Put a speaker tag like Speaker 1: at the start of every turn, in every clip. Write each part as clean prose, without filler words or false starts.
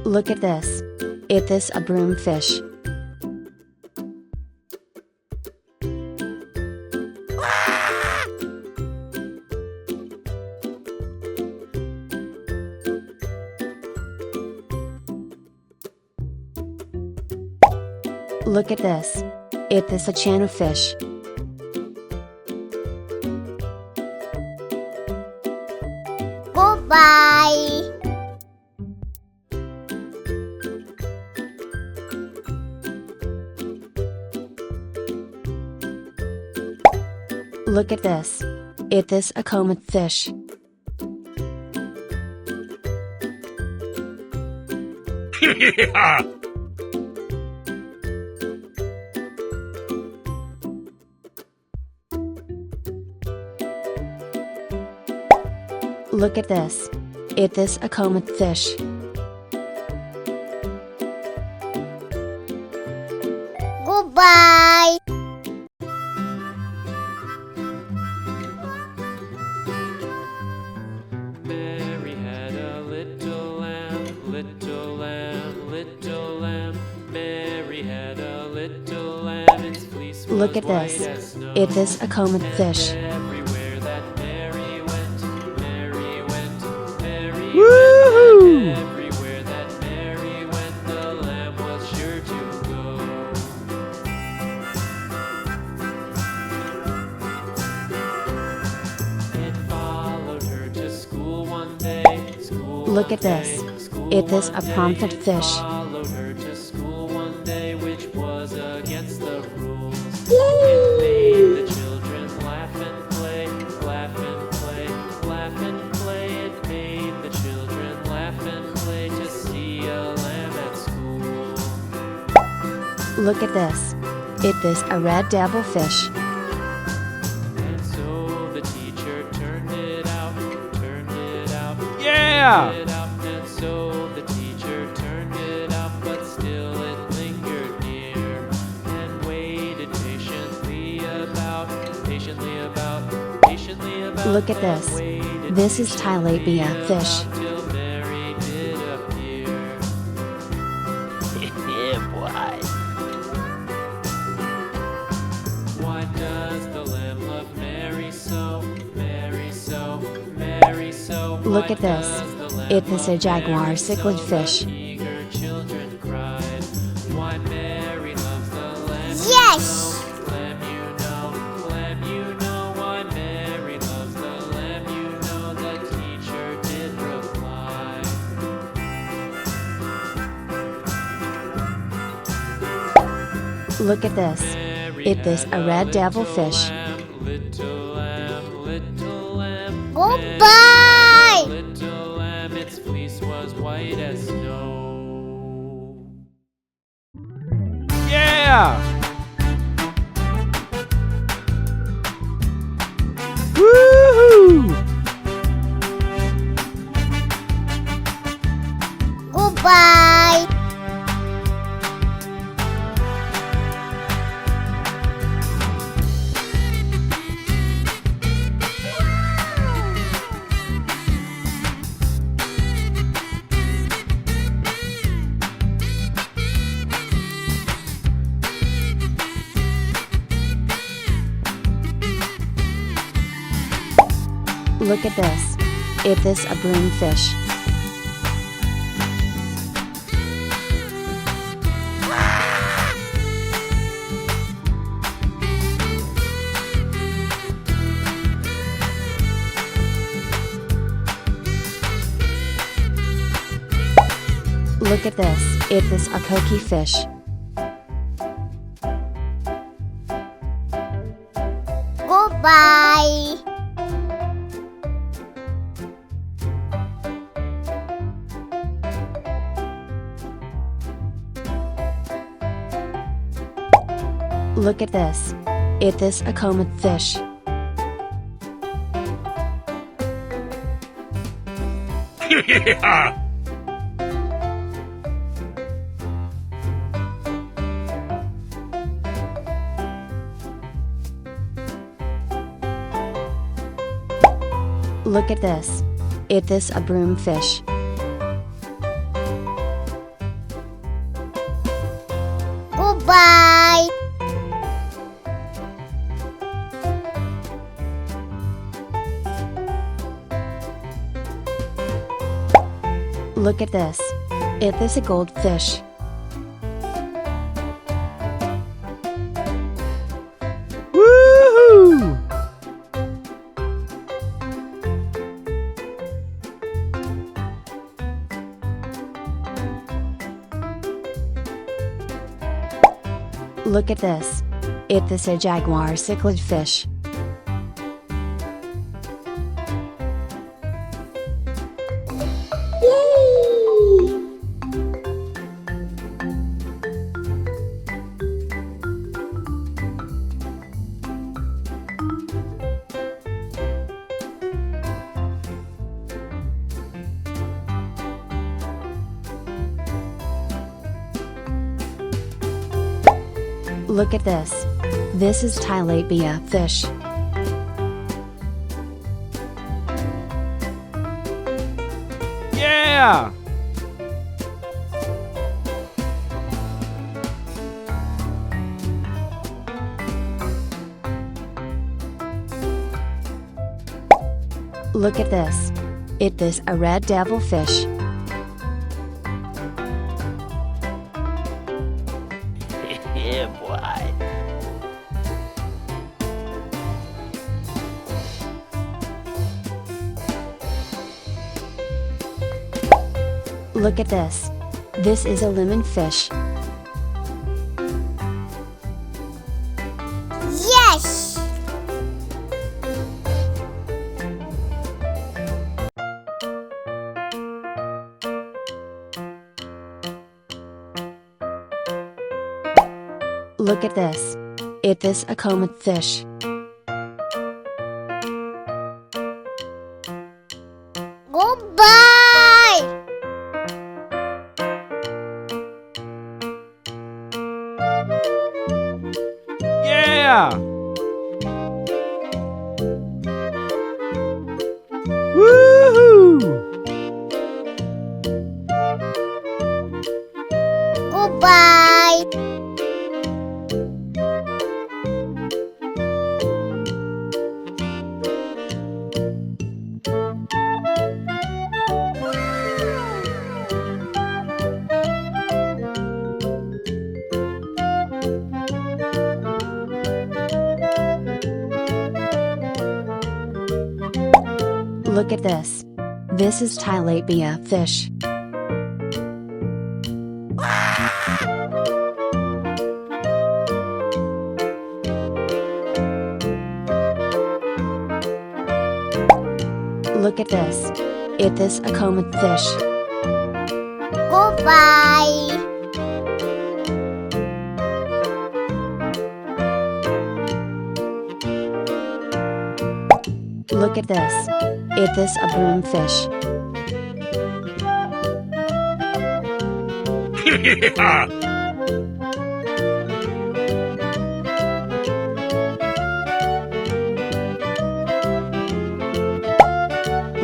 Speaker 1: Look at this. Is this a broomfish? Look at this. Is this a channelfish?
Speaker 2: Goodbye.
Speaker 1: Look at this. Is this a comet fish?
Speaker 3: Yeah!
Speaker 1: Look at this. Is this a comet fish?
Speaker 2: Goodbye.
Speaker 4: Mary had a little lamb, little lamb, little lamb. Mary had a little lamb, its fleece was
Speaker 1: Look at
Speaker 4: white
Speaker 1: this.
Speaker 4: as snow.
Speaker 1: Is this a comet fish?
Speaker 4: Everywhere that Mary went, Mary went, Mary
Speaker 1: Woohoo!
Speaker 4: went. Everywhere that Mary went, the lamb was sure to go. It followed her to school one day.
Speaker 1: Look at this. Is this a pomfret fish?
Speaker 4: Followed her to school one day, which was against the rules. It made the children laugh and play, laugh and play, laugh and play. It made the children laugh and play to see a lamb at school.
Speaker 1: Look at this. Is this a red devilfish?
Speaker 4: And so the teacher turned it out, turned it out.
Speaker 3: Yeah!
Speaker 4: Turned it out, and so the teacher turned it out, but still it lingered near and waited patiently about, patiently about, patiently about.
Speaker 1: Look at
Speaker 4: and
Speaker 1: this.
Speaker 4: waited
Speaker 1: This is
Speaker 4: patiently
Speaker 1: tilapia fish.
Speaker 4: about till Mary did appear.
Speaker 3: Yeah, boy.
Speaker 4: Why does the lamb love Mary so, Mary so, Mary so?
Speaker 1: Look
Speaker 4: Why
Speaker 1: at this.
Speaker 4: does the lamb
Speaker 1: Is this a
Speaker 4: love
Speaker 1: jaguar
Speaker 4: Mary
Speaker 1: cichlid
Speaker 4: so?
Speaker 1: fish?
Speaker 4: The eager children cried. Why Mary loves the lamb?
Speaker 2: Yes.
Speaker 4: Lamb, you know, lamb, you know. Why Mary loves the lamb, you know. The teacher did reply.
Speaker 1: Look at this. Is this a red devilfish?
Speaker 4: Little lamb, little lamb.
Speaker 2: Goodbye.
Speaker 4: Little lamb, its fleece was white as snow.
Speaker 3: Yeah! Woohoo!
Speaker 2: Goodbye.
Speaker 1: Look at this. Is this a broomfish? Look at this. Is this a cookie fish?
Speaker 2: Goodbye.
Speaker 1: Look at this. Is this a comet fish?
Speaker 3: Yeah!
Speaker 1: Look at this. Is this a broomfish? Look at this. Is this a goldfish?
Speaker 3: Woohoo!
Speaker 1: Look at this. Is this a jaguar cichlid fish? Look at this. This is tilapia fish.
Speaker 3: Yeah!
Speaker 1: Look at this. Is this a red devil fish?
Speaker 3: Yeah, boy.
Speaker 1: Look at this. This is a lemon fish.
Speaker 2: Yes!
Speaker 1: Look at this. Is this a comet fish?
Speaker 2: Goodbye!
Speaker 3: Yeah! Woohoo!
Speaker 2: Goodbye!
Speaker 1: Look at this. This is tilapia fish. Look at this. Is this a comet fish?
Speaker 2: Goodbye!
Speaker 1: Look at this. Is this a broomfish?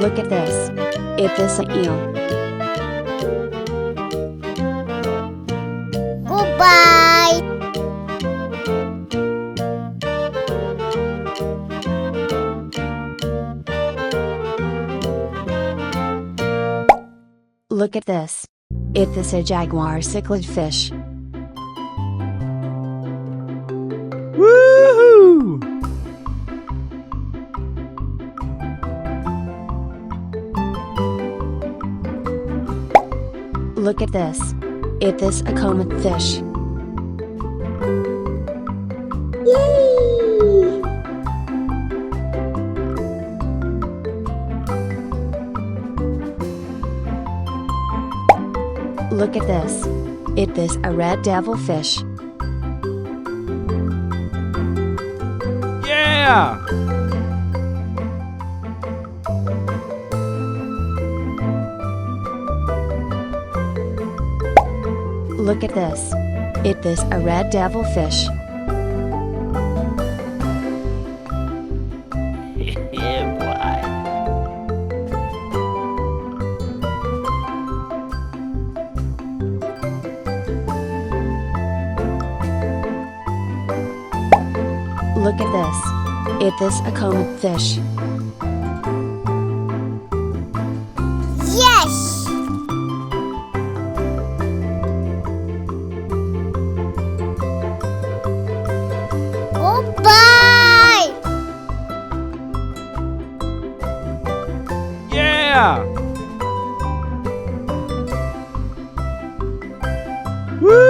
Speaker 1: Look at this. Is this an eel?
Speaker 2: Goodbye!
Speaker 1: Look at this. Is this a jaguar cichlid fish?
Speaker 3: Woohoo!
Speaker 1: Look at this. Is this a comet fish? Look at this. Is this a red devil fish?
Speaker 3: Yeah!
Speaker 1: Look at this. Is this a red devil fish?
Speaker 3: Yeah, boy.
Speaker 1: Look at this. Is this a comet fish?
Speaker 2: Yes!
Speaker 3: Woo!